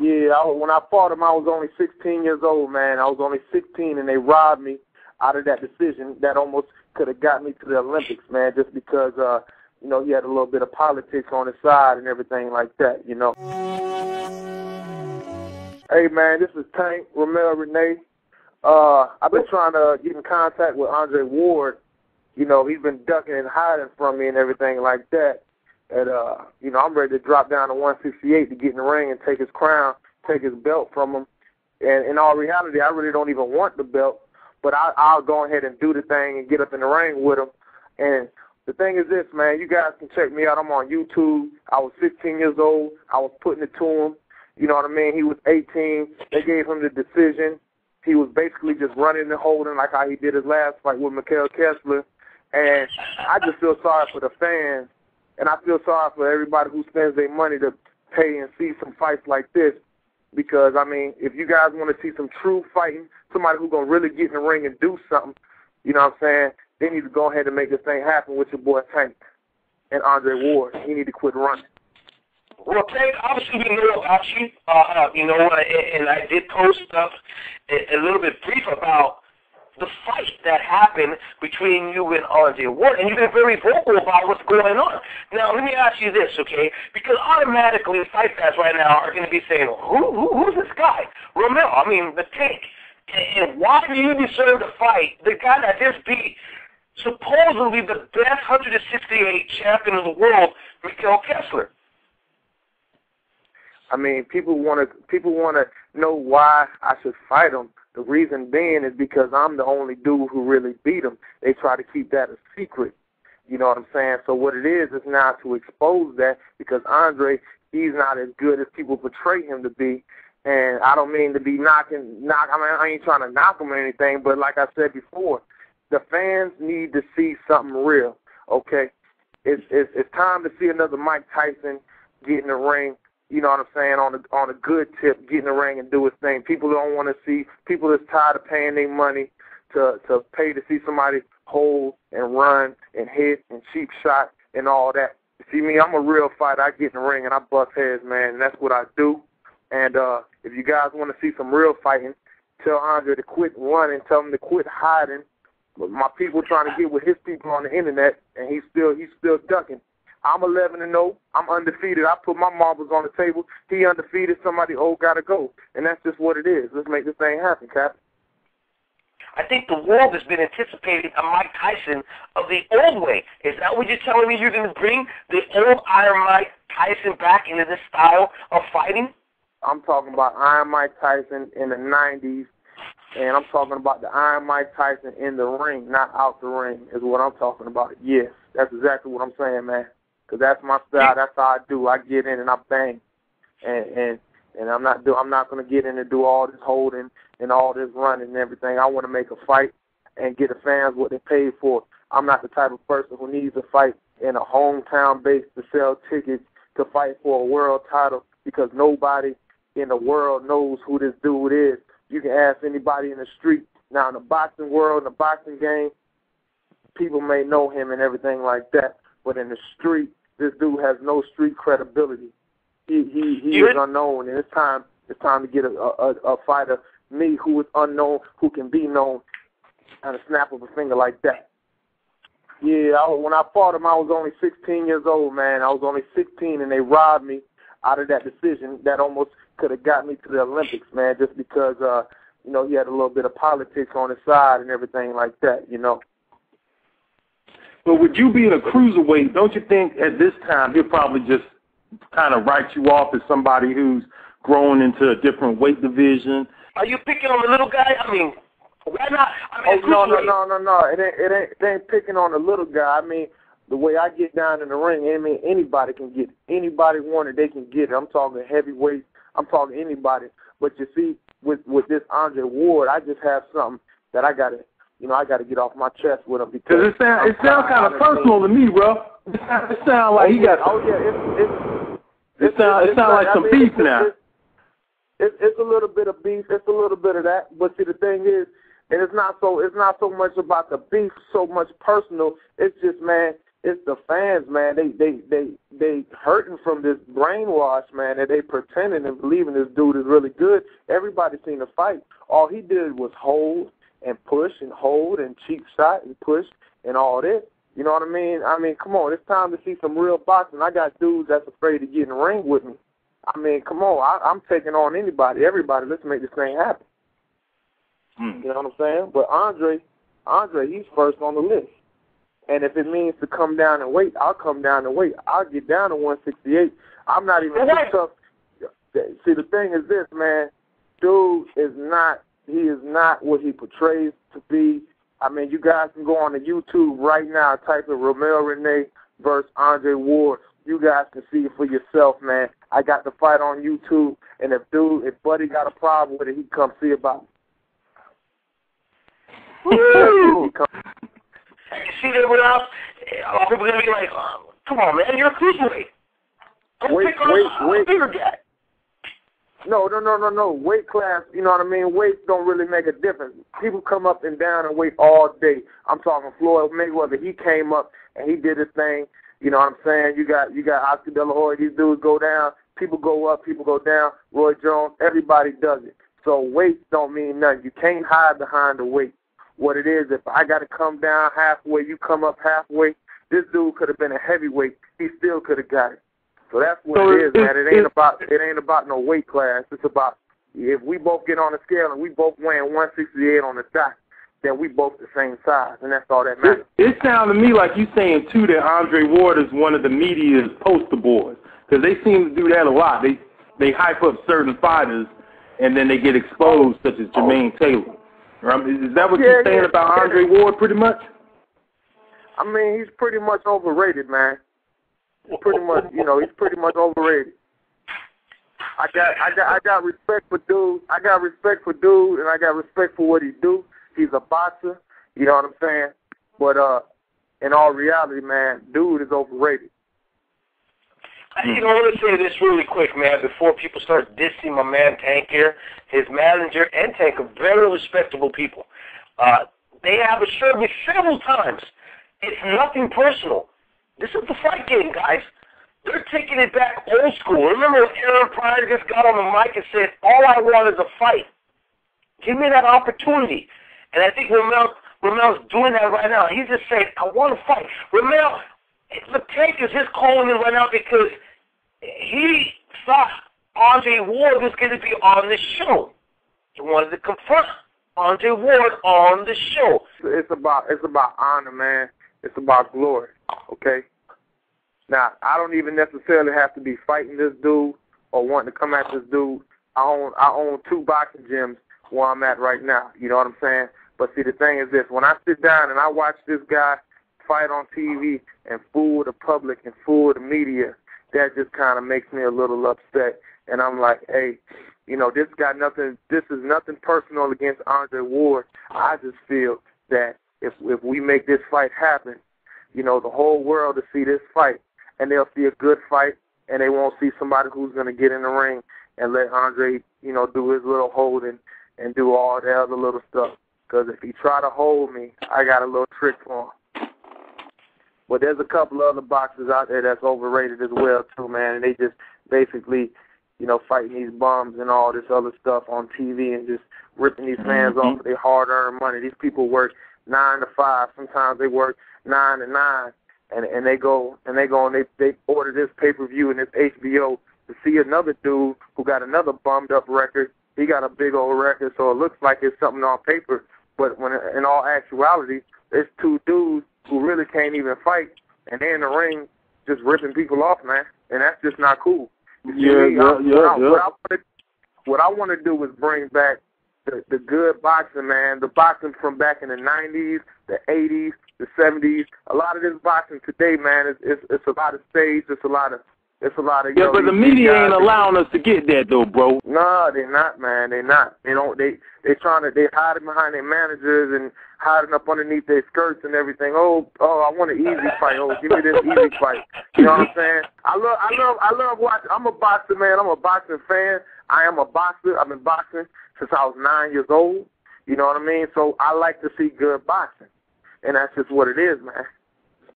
Yeah, when I fought him, I was only 16 years old, man. I was only 16, and they robbed me out of that decision that almost could have got me to the Olympics, man, just because, he had a little bit of politics on his side and everything like that, Hey, man, this is Tank, Rommel, Rene. I've been trying to get in contact with Andre Ward. He's been ducking and hiding from me and everything like that. And, I'm ready to drop down to 168 to get in the ring and take his crown, take his belt from him. And in all reality, I really don't even want the belt, but I'll go ahead and do the thing and get up in the ring with him. And the thing is this, man, you guys can check me out. I'm on YouTube. I was 15 years old. I was putting it to him. You know what I mean? He was 18. They gave him the decision. He was basically just running and holding like how he did his last fight with Mikhail Kessler. And I just feel sorry for the fans. And I feel sorry for everybody who spends their money to pay and see some fights like this. Because, I mean, if you guys want to see some true fighting, somebody who's going to really get in the ring and do something, you know what I'm saying, they need to go ahead and make this thing happen with your boy Tank and Andre Ward. He need to quit running. Well, Tank, obviously we know about you, and I did post stuff a little bit brief about the fight that happened between you and Andre Ward, and you've been very vocal about what's going on. Now, let me ask you this, okay? Because automatically fight fans right now are going to be saying, who's this guy? Rommel, I mean, the Tank. And why do you deserve to fight the guy that just beat supposedly the best 168 champion in the world, Mikhail Kessler? I mean, people want to know why I should fight him. The reason being is because I'm the only dude who really beat him. They try to keep that a secret. You know what I'm saying? So what it is now to expose that, because Andre, he's not as good as people portray him to be. And I don't mean to be I mean, I ain't trying to knock him or anything, but like I said before, the fans need to see something real, okay? It's time to see another Mike Tyson get in the ring, you know what I'm saying, on a good tip, get in the ring and do his thing. People don't want to see, people that's tired of paying their money to pay to see somebody hold and run and hit and cheap shot and all that. See me, I'm a real fighter. I get in the ring and I bust heads, man, and that's what I do. And if you guys want to see some real fighting, tell Andre to quit running, tell him to quit hiding. My people trying to get with his people on the internet, and he's still ducking. I'm 11-0. I'm undefeated. I put my marbles on the table. He undefeated. Somebody old got to go. And that's just what it is. Let's make this thing happen, Cap. I think the world has been anticipating a Mike Tyson of the old way. Is that what you're telling me? You're going to bring the old Iron Mike Tyson back into this style of fighting? I'm talking about Iron Mike Tyson in the 90s, and I'm talking about the Iron Mike Tyson in the ring, not out the ring, is what I'm talking about. Yes, that's exactly what I'm saying, man. Because that's my style. That's how I do. I get in and I bang, and I'm not going to get in and do all this holding and all this running and everything. I want to make a fight and get the fans what they paid for. I'm not the type of person who needs to fight in a hometown base to sell tickets to fight for a world title, because nobody in the world knows who this dude is. You can ask anybody in the street. Now, in the boxing world, in the boxing game, people may know him and everything like that, but in the street, this dude has no street credibility. He is unknown, and it's time to get a fighter, me, who is unknown, who can be known, and a snap of a finger like that. Yeah, when I fought him, I was only 16 years old, man. I was only 16, and they robbed me out of that decision that almost could have got me to the Olympics, man, just because, he had a little bit of politics on his side and everything like that, But would you be in a cruiserweight, don't you think at this time he'll probably just kind of write you off as somebody who's grown into a different weight division? Are you picking on the little guy? I mean, why not? I mean, no. It ain't picking on the little guy. I mean, the way I get down in the ring, I mean, anybody can get it. Anybody wanted, they can get it. I'm talking heavyweight. I'm talking anybody. But you see, with this Andre Ward, I just have something that I got to get off my chest with him, because it sounds kind of personal to me, bro. It sounds like he got. Oh yeah, it sounds like some beef now. It's a little bit of beef. It's a little bit of that. But see, the thing is, and it's not so much about the beef, so much personal. It's just, man, It's the fans, man. They hurting from this brainwash, man, that they pretending and believing this dude is really good. Everybody seen the fight. All he did was hold and push and hold and cheap shot and push and all this. You know what I mean? I mean, come on. It's time to see some real boxing. I got dudes that's afraid to get in the ring with me. I mean, come on. I'm taking on anybody, everybody. Let's make this thing happen. You know what I'm saying? But Andre, he's first on the list. And if it means to come down and weight, I'll come down and weight. I'll get down to 168. I'm not even too tough. See, the thing is this, man. Dude is not what he portrays to be. I mean, you guys can go on the YouTube right now, type in Rommel Rene versus Andre Ward. You guys can see it for yourself, man. I got the fight on YouTube, and if Buddy got a problem with it, he come see about it. You see that without people gonna be like, oh, come on, man, you're a cruiserweight. Wait, bigger guy. No. Weight class, you know what I mean? Weights don't really make a difference. People come up and down and weight all day. I'm talking Floyd Mayweather. He came up and he did his thing. You know what I'm saying? You got Oscar De La Hoya. These dudes go down. People go up. People go down. Roy Jones. Everybody does it. So weights don't mean nothing. You can't hide behind the weight. What it is, if I got to come down halfway, you come up halfway. This dude could have been a heavyweight. He still could have got it. So that's what it is, man. It ain't about no weight class. It's about if we both get on the scale and we both weighing 168 on the dot, then we both the same size, and that's all that matters. It sounds to me like you saying too that Andre Ward is one of the media's poster boys, because they seem to do that a lot. They hype up certain fighters, and then they get exposed, such as Jermaine Taylor. Is that what you're saying about Andre Ward, pretty much? I mean, he's pretty much overrated, man. He's pretty much overrated. I got respect for dude. I got respect for dude, and I got respect for what he do. He's a boxer, you know what I'm saying? But in all reality, man, dude is overrated. You know, I want to say this really quick, man, before people start dissing my man Tank here. His manager and Tank are very respectable people. They have assured me several times it's nothing personal. This is the fight game, guys. They're taking it back old school. Remember when Aaron Pryor just got on the mic and said, all I want is a fight. Give me that opportunity. And I think Rommel's doing that right now. He's just saying, I want to fight. Rommel, the Tank is just calling him right now because he thought Andre Ward was going to be on the show. He wanted to confront Andre Ward on the show. It's about honor, man. It's about glory, okay? Now, I don't even necessarily have to be fighting this dude or wanting to come at this dude. I own 2 boxing gyms where I'm at right now. You know what I'm saying? But see, the thing is this. When I sit down and I watch this guy fight on TV and fool the public and fool the media, that just kind of makes me a little upset. And I'm like, hey, you know, this is nothing personal against Andre Ward. I just feel that if we make this fight happen, you know, the whole world will see this fight, and they'll see a good fight, and they won't see somebody who's going to get in the ring and let Andre, you know, do his little holding and do all the other little stuff. Because if he try to hold me, I got a little trick for him. But there's a couple other boxers out there that's overrated as well, too, man, and they just basically, you know, fighting these bums and all this other stuff on TV and just ripping these fans off of their hard-earned money. These people work 9 to 5. Sometimes they work 9 to 9, and they go and they order this pay-per-view and this HBO to see another dude who got another bummed-up record. He got a big old record, so it looks like it's something on paper. But when in all actuality, it's 2 dudes who really can't even fight, and they're in the ring just ripping people off, man. And that's just not cool. What I want to do is bring back the good boxing, man. The boxing from back in the 90s, the 80s, the 70s. A lot of this boxing today, man, it's a lot of stage. It's a lot of yeah, but the media ain't allowing us to get that though, bro. No, they're not, man. They're not. They hiding behind their managers and hiding up underneath their skirts and everything. Oh, I want an easy fight. Oh, give me this easy fight. You know what I'm saying? I love watching. I'm a boxer, man. I'm a boxing fan. I am a boxer. I've been boxing since I was 9 years old. You know what I mean? So I like to see good boxing, and that's just what it is, man.